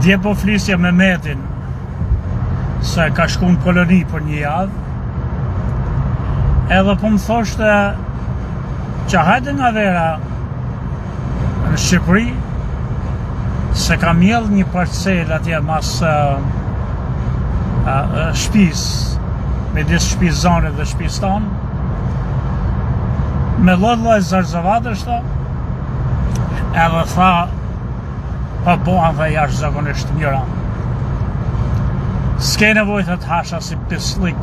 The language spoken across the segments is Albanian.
Dje po flisja me Metin se ka shku në koloni për një javë, edhe po më thoshte që hajde nga vera në Shqipëri se ka mjell një parcel atje mas shtëpis, midis shtëpis zonit dhe shtëpis tonë, me lloj zarzavatësh tha, edhe tha pa bohan dhe jashtëzakonisht mira. S'ke nevojë të hasha si pislik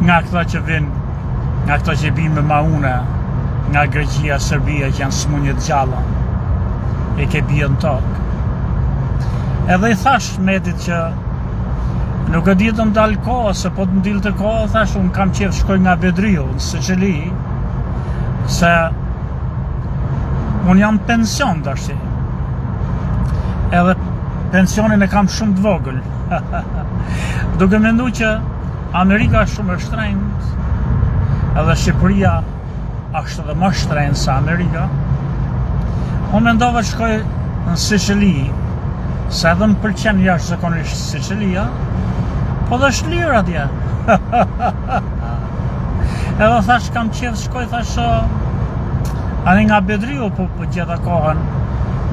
nga këta që vinë, nga këta që vinë me maune, nga Greqia, Serbia, që janë smunje të gjalla, e ke bie në tokë. Edhe i thash Metit që nuk e di të më dalë kohë, se po të më dilë të kohë, thash unë kam qef shkoj nga Vedriu, në Siçili, se unë jam pension dashti. Edhe pensionin e kam shumë të vogël. Duke mendu që Amerika është shumë e shtrenjtë, edhe Shqipëria është edhe më shtrenjtë se Amerika, unë mendova të shkoj në Siçili, se edhe më pëlqen jashtëzakonisht Siçilia, po dhe është lirë atje. Edhe thash kam qef shkoj, thash ani nga Vedriu po gjeta kohën,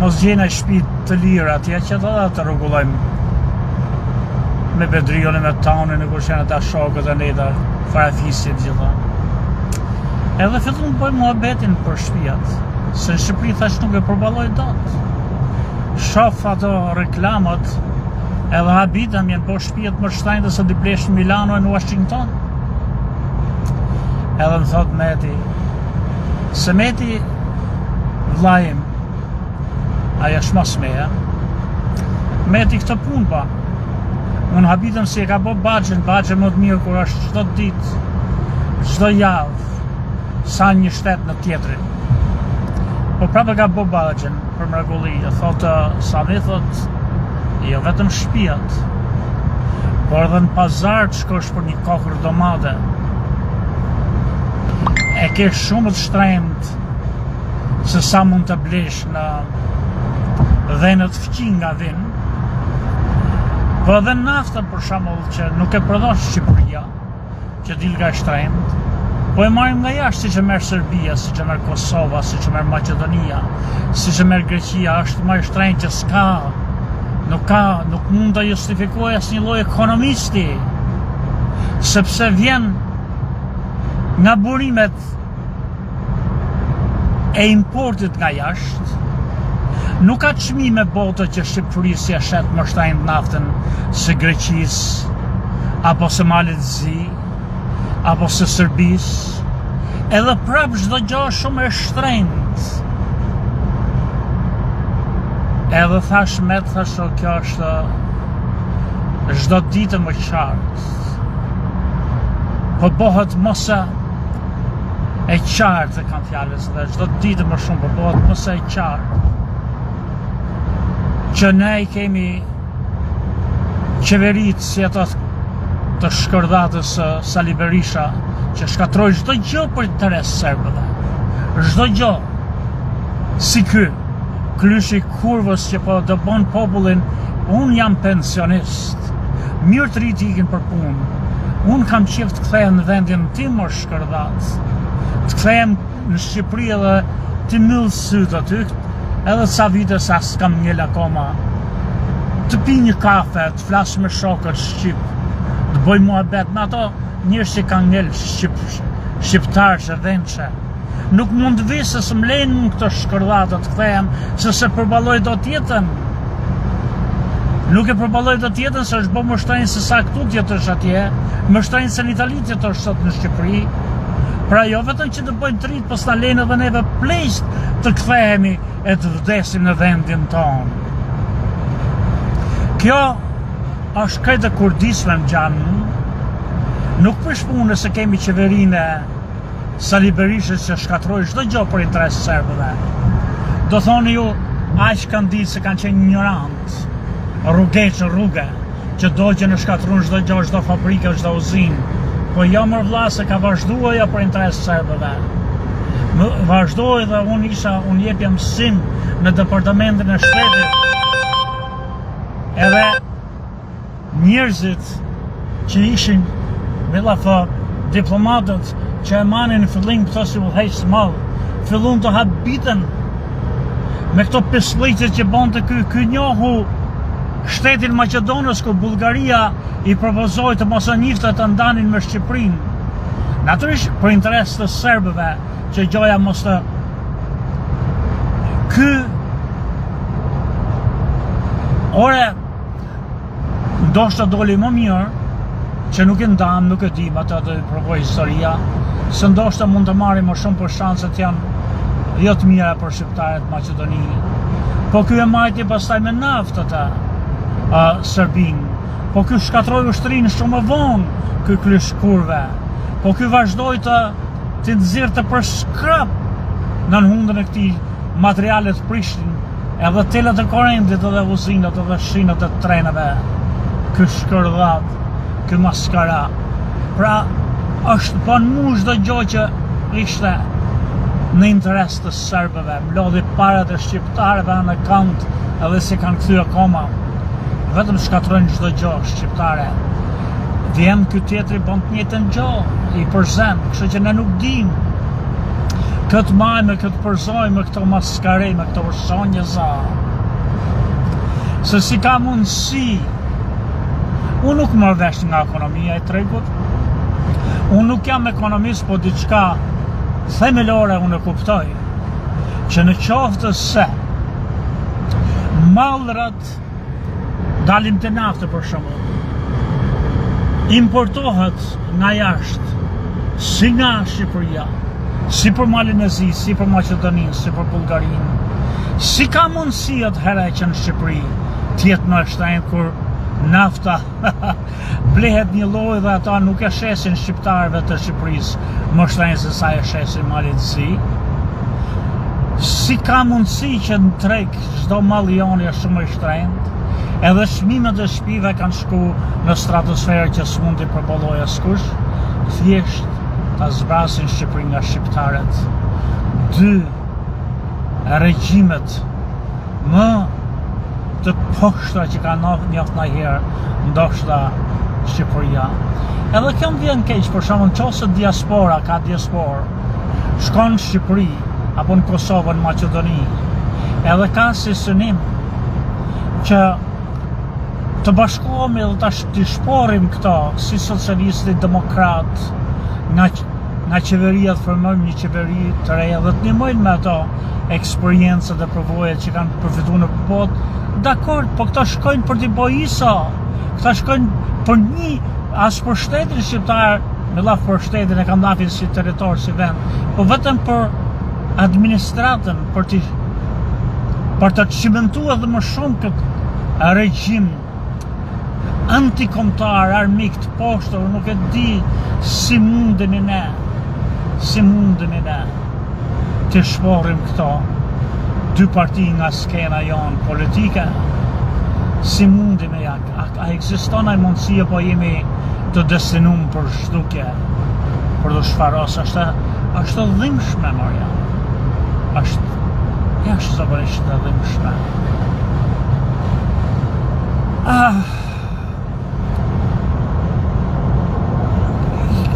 mos gjena shtëpi të lirë atje që të rregullojmë me Vedriun e me Taunin e kushen ata shokët e neta, farafisit gjitha. Edhe fillon të bëj muhabetin për shtëpiat, se në Shqipëri thash nuk e përballoj dot. Shoh ato reklamat, edhe habitam jenë po shtëpiat më shtrenjtë se di blesh në Milano e në Washington. Edhe më thot Meti, se Meti vllajim, aja shmos meja, Meti këtë punë pa. Unë habitam si e ka bo bagje më të mirë kur është çdo ditë, çdo javë, sa një shtet në tjetrin. Po prapë ka bo bagjen për mrekulli, e thotë Sami, thot, jo vetëm shtëpiat, por edhe në pazar të shkosh për një kokër domate. E ke shumë të shtrenjtë se sa mund të blesh në dhenet fqin nga vinë, po edhe nafta për shembull që nuk e prodhon Shqipëria, që dil nga shtrenjtë, po e marrim nga jashtë, siç e merr Serbia, siç e merr Kosova, siç e merr Maqedonia, siç e merr Greqia, është më e shtrenjtë që s'ka. Nuk mund të justifikoj asnjë lloj ekonomisti, sepse vjen nga burimet e importit nga jashtë. Nuk ka çmime bote që Shqipërisja shet më shtrenjtë naftën se Greqisë, apo se Malit të Zi, apo se Serbisë, edhe prap çdo gjë është shumë e shtrenjtë. Edhe thash kjo është çdo ditë më qartë. Po bëhet mos e qartë, kam fjalës, dhe çdo ditë më shumë po bëhet mos e qartë. Që ne i kemi qeveritë si ato të shkërdatës Sali Berisha, që shkatroi çdo gjë për interes serbëve. Çdo gjë. Si ky Klyshi Kurvës që po do bën popullin, unë jam pensionist, mirë të rit ikin për punë, unë kam qef të kthehem në vendin tim o shkërdat, të kthehem në Shqipëri edhe të myll syt aty, edhe sa vite sa s'kam njel akoma, të pi një kafe, të flas me shokët shqip, të bëj muhabet me ato njerëz që kanë njel shqiptar që dhenqe. Nuk mund të vi se së mlejnë në këto shkërdatë të kthehem, se se përballoj do tjetën. Nuk e përballoj do tjetën se është bo më shtrenjtë se sa këtu tjetësh atje, më shtrenjtë se në Itali tjetësh sot në Shqipëri. Pra jo vetëm që të bëjnë të rritë, po s'na lejnë edhe neve plejsht të kthehemi e të vdesim në vendin tonë. Kjo është krejt e kurdisme në gjanë, nuk prish punë se kemi qeverinë Sali Berishës që shkatroi çdo gjë për interes serbëve. Do thoni ju, aq kanë ditë se kanë qenë ignorant, rruge, që dogjen në shkatrun çdo gjë, çdo fabrikë, çdo uzinë. Po jo më vlla se ka vazhduar ja për interes serbëve. Vazhdoi dhe unë jepja mësim në departamentin e shtetit. edhe njerëzit që ishin me diplomatët që e manin në fillim këto si vëllhejtë madh, fillun të habiten me këto pislliqe që bonte ky njohu shtetin Maqedonës, ku Bullgaria i propozoi të mos e njifte të ndanin me Shqipërinë. Natyrisht për interes të serbëve që gjoja mos të ore ndoshta doli më mirë që nuk e ndam, nuk e dim atë të provoj historia, se ndoshta mund të marrim më shumë për shanset janë jo të mira për shqiptarët Maqedoni. Po ky e majti pastaj me naftë atë Serbin. Po ky shkatroi ushtrinë shumë më vonë ky kryshkurve. Po ky vazhdoi të nxirrte për skrap në hundën e këtij materialet Prishtinë, edhe telet e korrentit edhe uzinat edhe shinat e treneve. Ky shkërdhat, ky maskara. Pra është bën mu çdo gjë që ishte në interes të serbëve, mlodhi parat e shqiptarëve në kant edhe se kanë kthyer akoma. Vetëm shkatrojnë çdo gjë shqiptare. Vjen ky tjetri bën të njëjtën gjë, i përzen, kështu që ne nuk dim. Këtë majme, këtë përzojme, këto maskare, me këto vërshonje za. Se si ka mundësi, unë nuk mërë vesh nga ekonomia e tregut, unë nuk jam ekonomist, po diçka themelore unë e kuptoj, që në qoftë se mallrat dalim të naftë për shembull, importohet nga jashtë, si nga Shqipëria, si për Malinezi, si për Maqedoninë, si për Bullgarinë. Si ka mundësi atëherë që në Shqipëri tjetë në shtrenjtë kur nafta blehet një lloj dhe ata nuk e shesin shqiptarëve të Shqipërisë më shtrenjtë se sa e shesin Malinezi? Si ka mundësi që në treg çdo malljon është shumë i shtrenjtë? Edhe çmimet e shtëpive kanë shku në stratosferë që s'mund t'i përballojë askush, thjesht ta zbrasin Shqipërinë nga shqiptarët. Dy regjimet më të poshta që ka njoft ndonjëherë, ndoshta Shqipëria. Edhe kjo më vjen keq, për shembull, nëse diaspora ka diasporë, shkon në Shqipëri apo në Kosovë, në Maqedoni, edhe ka si synim që të bashkohemi dhe të shporim këto si socialistë demokrat nga qeveria, të formojmë një qeveri të re dhe të ndihmojmë me ato eksperiencët dhe përvojat që kanë përfituar në botë. Dakord, po këto shkojnë për t'i bërë ISO, këto shkojnë për një as për shtetin shqiptar, me laf për shtetin e kanë dhafin si territor, si vend, po vetëm për administratën, për të cimentuar dhe më shumë këtë regjim antikombëtar, armik të poshtër, nuk e di si mundemi ne të shporim këto dy parti nga skena jonë politike. Si mundemi, a ekziston ai mundësi apo jemi të destinuar për shtukje, për të shfaros? Është dhimbshme morja. Është jashtëzakonisht e dhimbshme.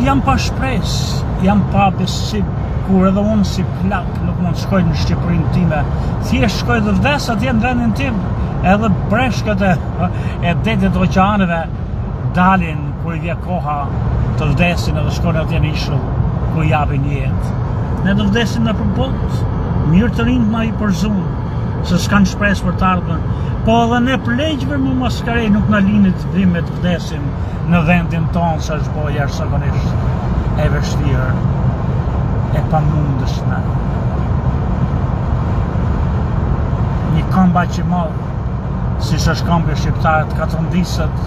Jam pa shpresë, jam pa besim, kur edhe unë si plak nuk mund shkoj në Shqipërinë time. Thjesht shkoj dhe vdes atje në vendin tim, edhe breshkët e detit oqeanëve dalin kur i vjen koha të vdesin edhe shkojnë atje në ishull ku japin jetë. Ne do vdesim në përbot, mirë të rinjt ma i përzun, se s'kan shpresë për të ardhmen. Po edhe ne pleqve më maskare nuk na linit dhime të vdesim në vendin tonë, se është bojë jashtëzakonisht e vështirë, e pamundeshme. Një këmbaq i madh, si është këmbë shqiptarët katërndisët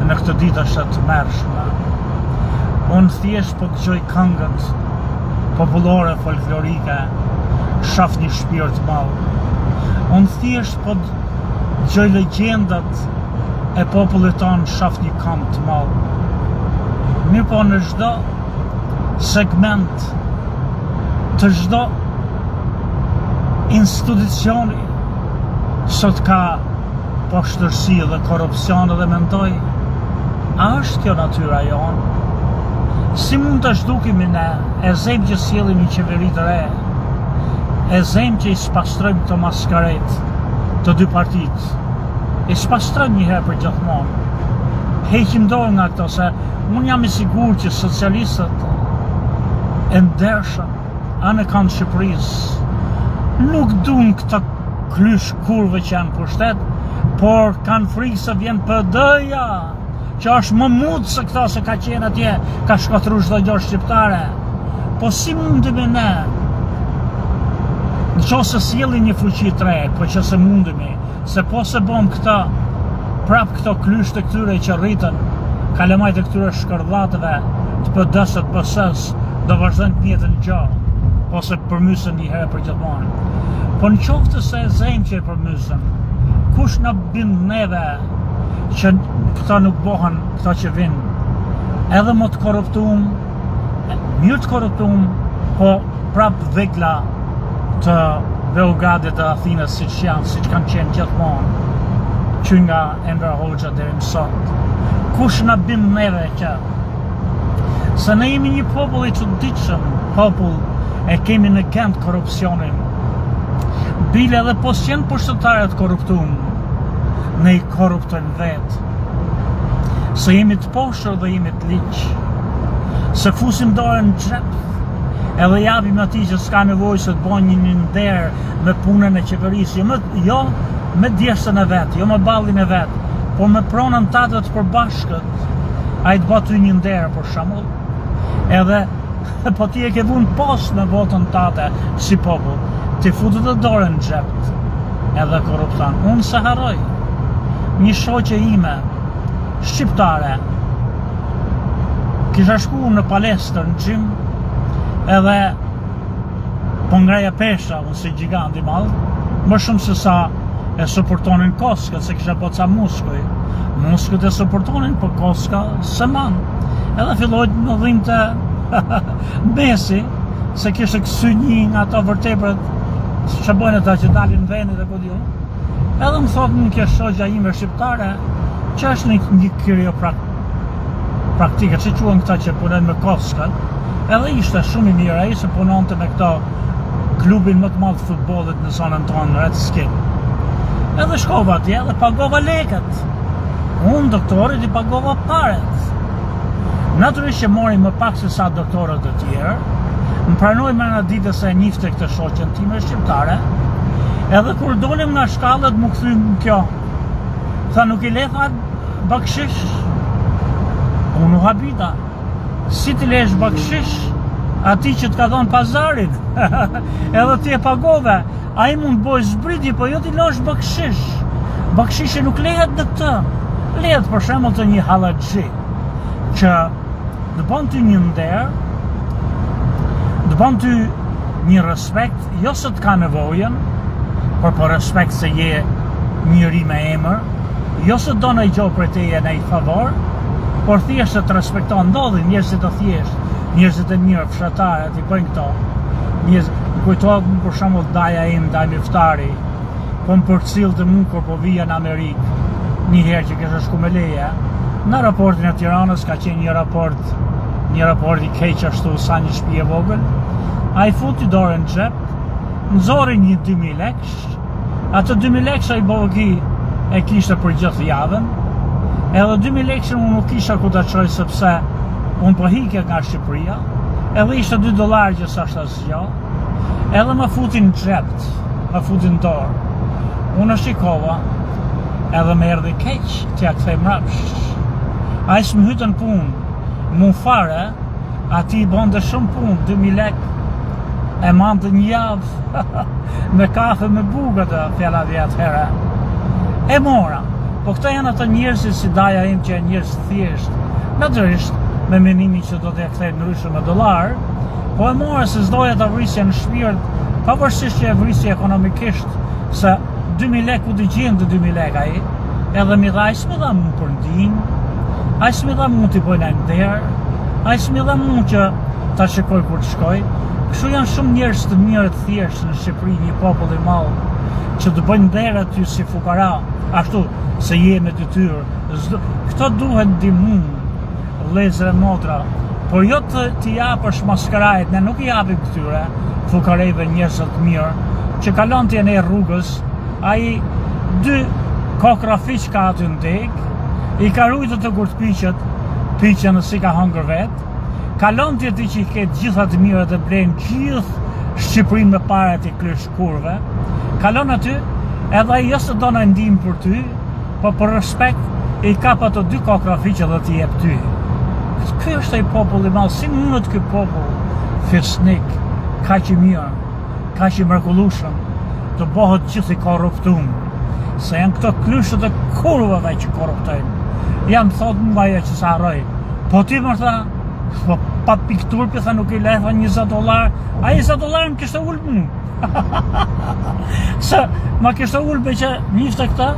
në këtë ditë është të mërshme. Unë thjesht po dëgjoj këngët popullore folklorike, shaf një shpirt madh. Unë thjesht po dëgjoj legjendat e popullit tonë, shaf një këmbë të madh. Mirë po në çdo segment të çdo institucioni sot ka poshtërsi dhe korupcion dhe mendoj, a është kjo natyra jonë? Si mund të zhdukimi ne, e zem që sjellim një qeveri të re, e zem që i spastrojmë të maskaret të dy partit, i spastrojmë një herë për gjithmonë, heqim dorë nga këto, se unë jam i sigur që socialistët e ndershëm anë kanë Shqipërisë nuk duan këta klysh kurve që janë pushtet, por kanë frikë se vjen PD-ja, që është më mudë se këta se ka qenë atje, ka shkatru çdo gjë shqiptare. Po si mundemi ne, nëse sjellim një fuqi të re, po që se mundemi, se po se bëm këta, prap këto klysh të këtyre që rritën, kalemajt e këtyre shkërdhatëve të PD-s të PS-s, do vazhdojnë të njëjtën gjë, po se përmysën një herë për gjithmonë. Po në qoftë se e zem që e përmysën, kush na bind neve që këta nuk bohen, këta që vinë, edhe më të korruptum, mirë të korruptum, po prap vegla të Beogradit dhe Athinës siç janë, siç kanë qenë gjithmonë, që nga Enver Hoxha deri më sot. Kush na bind neve që se ne jemi një popull i çuditshëm, popull e kemi në kënd korrupsionin. Bile edhe po s'janë pushtetarët korruptum, ne i korruptojmë vetë. Se jemi të poshtër dhe jemi të liq. Se fusim dorën në xhep, edhe japim atij që s'ka nevojë se të bëjë një nder me punën e qeverisë, jo me djesën e vet, jo me ballin e vet, por me pronën tatë të përbashkët. Ai të bëjë një nder për shembull. Edhe po ti e ke vënë post me votën tate si popull, ti futet të dorën në xhep edhe korrupton. Unë se harroj një shoqe ime shqiptare kisha shku në palestër në gjym edhe po ngreja pesha unë si gjigant i madh, më shumë se sa e suportonin koskët, se kisha po ca muskët e suportonin, po koska se man. Edhe filloj në dhimbte Besi, se kishte kësy një nga ato vërteprat që bojnë ata që dalin në vendit e kodjo. Edhe më thot në kjo shoqja ime shqiptare, që është një praktike, që quhen këta që punojnë me koskat, edhe ishte shumë i mirë ai se punonte me këto klubin më të madh të futbollit në zonën tonë, Red Skin. Edhe shkova atje dhe pagova lekët. Unë doktorit i pagova paret. Natyrisht që mori më pak se sa doktorët e tjerë, më pranoi më në ditë se e njifte këtë shoqen time shqiptare, edhe kur dolim nga shkallët më kthym kjo. Tha nuk i letha bakshish. Unë u habita. Si ti lesh bakshish ati që të ka dhënë pazarin? Edhe ti e pagove. Ai mund bëj zbriti, po jo ti losh bakshish. Bakshishi nuk lehet në këtë. Lehet për shembull të një hallaxhi që të bën ty një nder, të bën ty një respekt, jo se të ka nevojën, por për respekt se je njëri me emër, jo se do në i gjohë për teje në i favor, por thjesht se të respekton, ndodhin njerëzit të thjesht, njerëzit e mirë, fshatarët, i bëjnë këto. Kujtohet më për shembull daja im, daj Miftari, po më përcillte mua kur po vija në Amerikë, një herë që kisha shku me leje, në aeroportin e Tiranës ka qenë një raport i keq ashtu sa një shtëpi e vogël. Ai futi dorën në xhep, nxori një 2000 lekë. Atë 2000 lekë ai bogi e kishte për gjithë javën. Edhe 2000 lekë unë nuk kisha ku ta çoj sepse unë po hikja nga Shqipëria. Edhe ishte $2 që sa është asgjë. Edhe më futin në xhep, më futin dorë. Unë shikova, edhe më erdhi keq t'ja kthej mrapsht. Ai s'më hytën punë, mu fare, ati i bonde shumë punë, 2000 lekë, e mante një javë, me kafe me bugët e fjalla vjetë herë. E mora, po këta janë ato njerëzit si daja im që e njerëz thjesht, natyrisht me menimi që do t'ja kthej ndryshe me dollar, po e mora se s'doja ta vrisja në shpirt, pavarësisht që e vrisja ekonomikisht, se 2000 lekë u t'i gjendë 2000 lekë ai, edhe mi dha, s'mi dha mu për ndinjë, ai s'mi dha mu t'i bojnë nder, ai s'mi dha mu që ta shikoj kur të shkoj, Kështu janë shumë njerëz të mirë të thjeshtë në Shqipëri, një popull i madh që të bëjnë derë aty si fukara, ashtu se jemi detyrë. Këto duhet ndihmu, vëllezër e motra, por jo të japësh maskarajt, ne nuk I japim këtyre fukareve njerëz të mirë, që kalon të janë e rrugës, ai 2 kokra fiq ka aty në deg, I ka rujtë të kur të piqen si ka hëngër vetë, kalon të ti që I ketë gjitha të mirë dhe blenë gjithë Shqipërinë me pare të krysh kurve, kalon aty, edhe ai jo se do në ndihmë për ty, po për respekt I kap ato 2 kokra fiqe dhe t'i jep ty. Ky është ai popull I madh, si mundet ky popull fisnik, kaq I mirë, kaq I mrekullueshëm, të bëhet gjithë I korruptum, se janë këto klyshët e kurvave që korruptojnë. Jam thot mua që sa harroj. Po ti më tha, po pa piktur për tha nuk I lefa $20, a $20 më kishte ullë mu. Se ma kishte ullë be që njifte këta,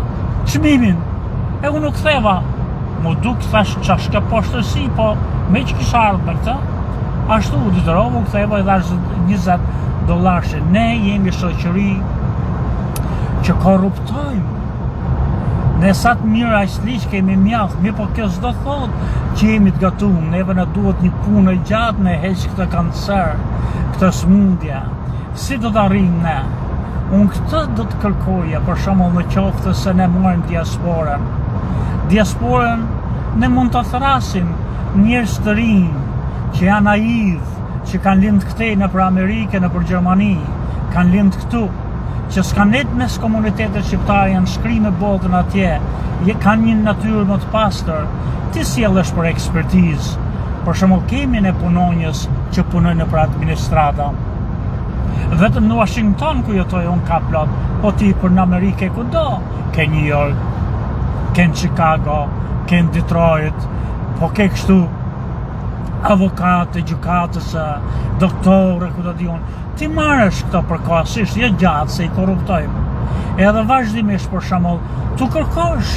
çmimin. E unë nuk theva, mu duk thash qash ka poshtërsi, po me që kisha ardhë me këta, ashtu u ditërovu këtheva I dhash $20 që ne jemi shoqëri që korruptojmë. Ne sa të mirë aq liq kemi mjaft, mirë po kjo s'do thot që jemi të gatuar, neve na duhet një punë e gjatë me heq këtë kancer, këtë smundje. Si do të arrijmë ne? Unë këtë do të kërkoja, për shembull në qoftë se ne marrim diasporën. Diasporën ne mund ta thrasim njerëz të rinj që janë naiv, që kanë lind këtej nëpër Amerikë, nëpër Gjermani, kanë lind këtu, që s'kan net mes komunitetet shqiptare, janë shkrim me botën atje, kanë një natyrë më të pastër, ti sjellesh për ekspertizë. Për shembull kemi ne punonjës që punojnë nëpër administrata. Vetëm në Washington ku jetoj unë ka plot, po ti për në Amerikë kudo, ke New York, ke në Chicago, ke në Detroit, po ke kështu avokate, gjykatës, doktore, ku do di unë. Ti marrësh këto përkohësisht, jo gjatë se I korruptojmë. Edhe vazhdimisht për shembull, tu kërkosh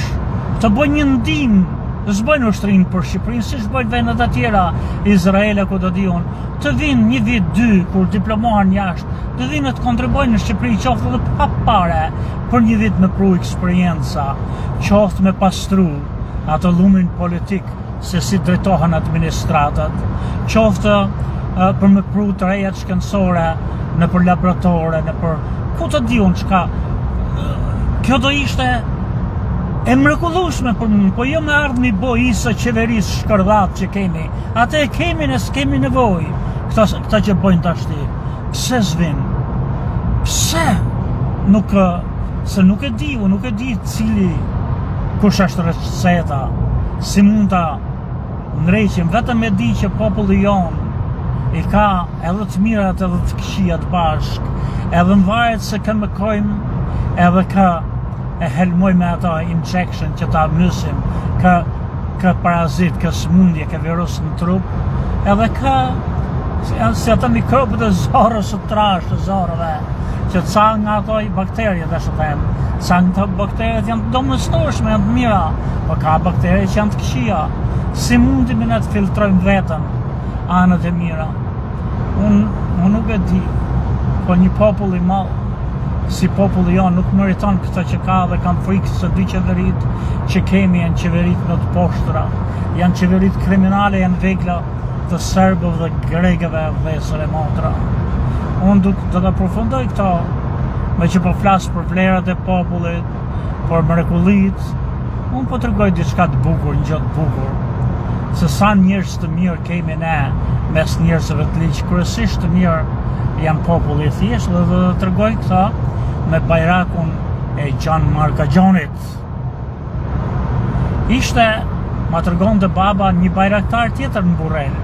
të bëj një ndihmë, s'bëjnë ushtrinë për Shqipërinë, si s'bëjnë vendet e tjera, Izraele, ku do di unë, të vinë një vit, 2, kur diplomohen jashtë, të vinë të kontribuojnë në Shqipëri, qoftë edhe pa pare, për një vit me pru eksperienca, qoftë me pastru ato lumin politik, se si drejtohen administratat, qoftë për me pru të rejat shkencore në për laboratore, në për ku të di unë qka. Kjo do ishte e mrekullueshme për mua, po jo me ardhmë I bojisë qeverisë shkërdhat që kemi. Atë e kemi, ne s'kemi nevojë. Këta që bëjnë tashti. Pse s'vin? Pse? Se nuk e di cili kush është receta, si mund ta ndreqim, vetëm e di që populli jon I ka edhe të mirat edhe të këqijat bashk, edhe në varet se kë mëkojmë, edhe kë e helmoj me ato injection që ta mysim, kë parazit, kë smundje, kë virus në trup, edhe kë si ato mikrobët e zorës të trash të zorëve, që ca nga ato bakterje dhe shëtem, ca nga ato bakterjet janë domosdoshme, janë të mira, po ka bakterje që janë të këqija. Si mundim ne të filtrojmë vetën anët e mira? Unë nuk e di, po një popull I madh, si populli jon nuk meriton këtë që ka dhe kam frikë se dy qeverit që kemi janë qeverit në të poshtra, janë qeverit kriminale, janë vegla të serbëve dhe grekëve vëllezër e motra. Unë do të përfundoj këto, me që po flas për vlerat e popullit, për mrekullitë, unë po tregoj diçka të bukur, një gjë të bukur. Se sa njerëz të mirë kemi ne mes njerëzve të liq, kryesisht të mirë janë populli I thjeshtë dhe do të tregoj këta me bajrakun e Gjan Markaxhonit. Ishte, ma tregonte baba, një bajraktar tjetër në Burrel.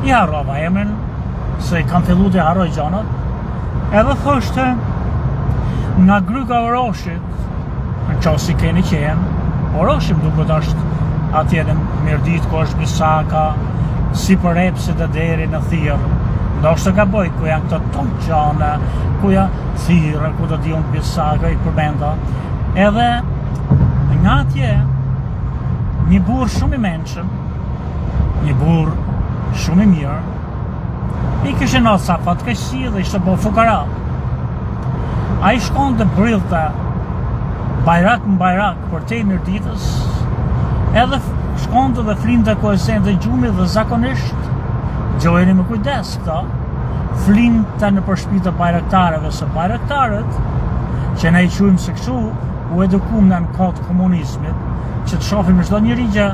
I harrova emrin, se kam filluar të harroj gjanat. Edhe thoshte nga Gryka e Oroshit, në qoftë si keni qenë, Oroshi më duket është atje në Mirdit, ku është Bisaka, si për Epsit e deri në Thirrë. Ndoshta gaboj, ku janë këto Tonqane, ku janë Thirrë, ku do di unë Bisaka I përmenda. Edhe nga atje, një burr shumë I mençëm, një burr shumë I mirë, I kishin ardhur sa fatkeqësi dhe ishte bërë fukara. Ai shkonte brillte bajrak në bajrak për te Mirditës, edhe shkonte dhe flinte koeficiente gjumi dhe zakonisht, gjojeni me kujdes këta, flinte në përshpite bajraktareve, se bajraktarët, që ne I quajmë se kështu, u edukum në kohë të komunizmit, që të shohim çdo njeri që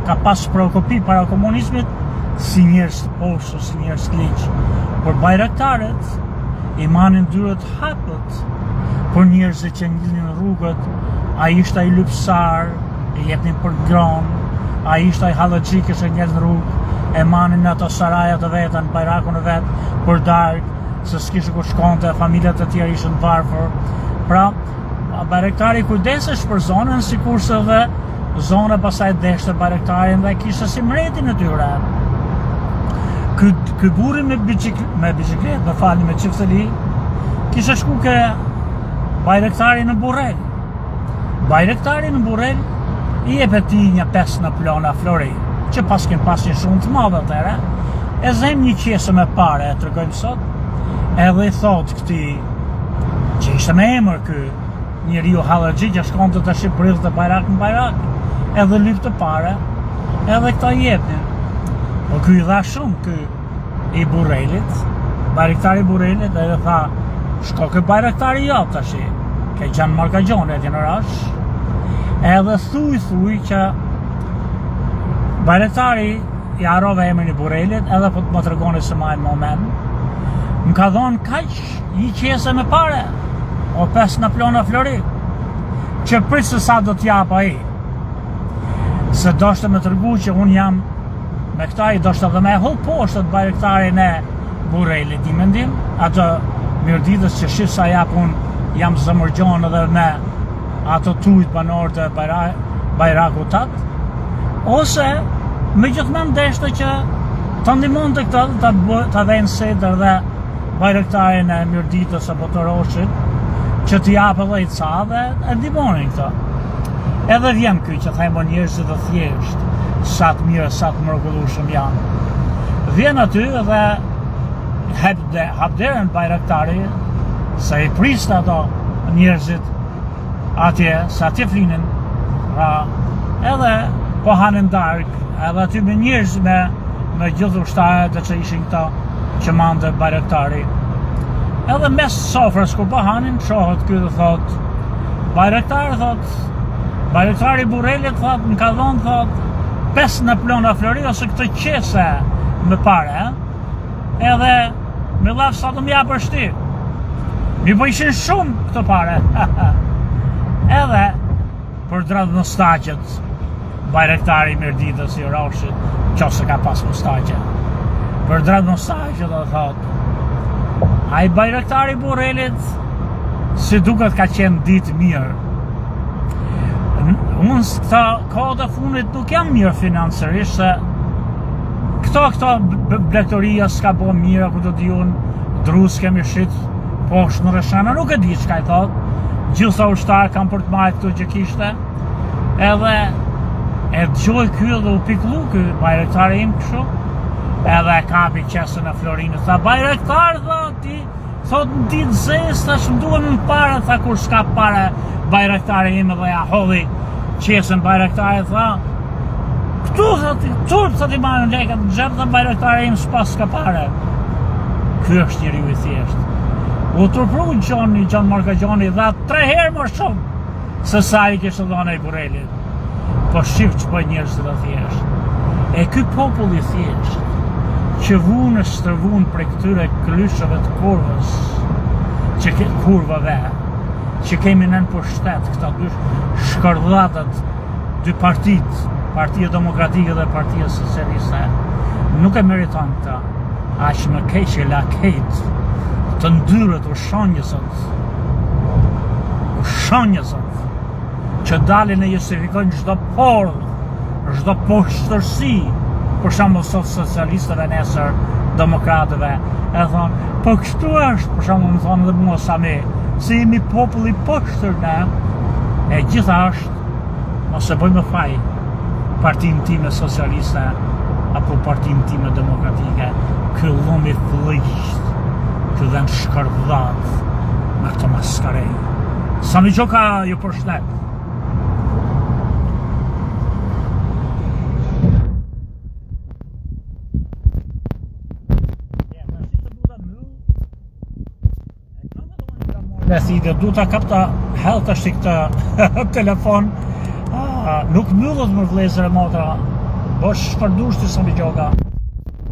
ka pas prokopi para komunizmit, si njerëz të poshtë, si njerëz të ligjë. Por bajraktarët I manin dyret hapët për njerëzit që ngilnin rrugët, ai ishte ai lypsar, I jepnin për gron, ai ishte ai hallaxhik që ngel në rrugë, e manin në ato sarajat e veta, në bajrakun e vet, për darkë, se s'kishte ku shkonte, familjet e tjera ishin varfër. Pra, bajraktari kujdesesh për zonën, sikurse dhe zona pasaj deshte bajraktarin dhe kishte si mretin e tyre. Ky burri me bicikletë, me falni, me çifteli, kisha shku ke bajraktari në Burrel. Bajraktari në Burrel I jepet ti një 5 në plona flori, që paskin shumë të madhe atëre, e zem një qese me pare, e tregojmë sot, edhe I thot këti, që ishte me emër ky njeriu hallaxhi që shkonte të Shqipërisë të bajrak në bajrak, edhe lypte pare, edhe këta jepnin. Po ky I dha shumë, ky I Burrelit, bajraktari I Burrelit, edhe tha, shko ke bajraktari jot tash, ke Gjan Markagjoni atje në Rash, edhe thuj që bajraktari I harrova emrin I Burrelit, edhe po të më tregoni se ma në moment, më ka dhonë kaq një qese me pare, o 5 në plona flori, që prisë se sa do t'jap ai, se doshte me tërgu që unë jam me këta I doshte dhe me hull poshtë të bajraktarin e Burrelit, I mendim, atë Mirditës që shif sa jap unë jam zëmërgjon edhe me ato tujt banor të bajrakut tatë, ose me gjithmonë deshte që ta ndihmonte këta ta vënë sedër dhe bajraktarin e Mirditës apo të Roshit, që t'i japë edhe I ca dhe e ndihmonin këta. Edhe vjen ky që thajmë njerëzit dhe thjesht, sa të mirë, sa të mrekullueshëm janë. Vjen aty dhe hapderën bajraktari, se I priste ato njerëzit atje, se atje flinin, edhe po hanin dark, edhe aty me njerëz me gjithë ushtarët që ishin këta që mande bajraktari. Edhe mes sofrës kur po hanin, shohët ky dhe thot, bajraktari I Burrelit thot, më ka dhonë thot, 5 në plona flori ose këtë qese me pare, edhe me laf sa të mja për shti. Mi po ishin shumë këtë pare. Edhe për dradh nostaqet, bajraktari I Mirditës I Roshit, qose ka pas nostaqe. Për dradh nostaqet dhe thot, ai bajraktari I Burrelit, si duket ka qenë ditë mirë. Unë këta kohët e fundit nuk jam mirë financiarisht, se këto blegtoria s'ka bo mirë, ku të di unë, drus kemi shit poshtë në Reshana, nuk e di çka I thot, gjitha ushtarë kam për të marrë këtu që kishte, edhe e dëgjoj ky dhe u piklu ky bajraktari im kështu, edhe e kapi qesën e Florinës, tha bajraktar, ti, thot në ditë zes, tash më duhen në pare, tha kur s'ka pare bajraktari im edhe ja hodhi qesën bajraktari, tha, këtu, thot I marrën lekët në xhep, tha bajraktari im s'pas s'ka pare. Ky është njeriu I thjeshtë. U turpru Gjan Markagjoni dha 3 herë më shumë se sa I kishte dhënë ai Burrelit. Po shif ç'bën njerëzit të thjeshtë. E ky popull I thjeshtë, që vunë stërvun për këtyre klyshëve të kurvës, kurvave, që kemi nën pushtet, këta dy shkërdhatët, dy partit, Partia Demokratike dhe Partia Socialiste, nuk e meriton këta, aq më keq e lakejt, të ndyrët u shonjësët, që dalin e justifikojnë çdo porë, çdo poshtërsi, për shembull sot socialistëve nesër demokratëve, e thonë, po kështu është, për shembull më thonë dhe mua Sami, se jemi popull I poshtër ne, e gjitha është, mos e bëjmë faj, partinë time socialiste, apo partinë time demokratike, ky lumi fliqt, ky dhem shkërdhat me këtë maskarej. Sami Gjoka ju përshnet. Me thide, du ta kap ta hell të shtik të telefon. Nuk myllët më vlezër e motra. Bosh shpërdush të Sami Gjoka.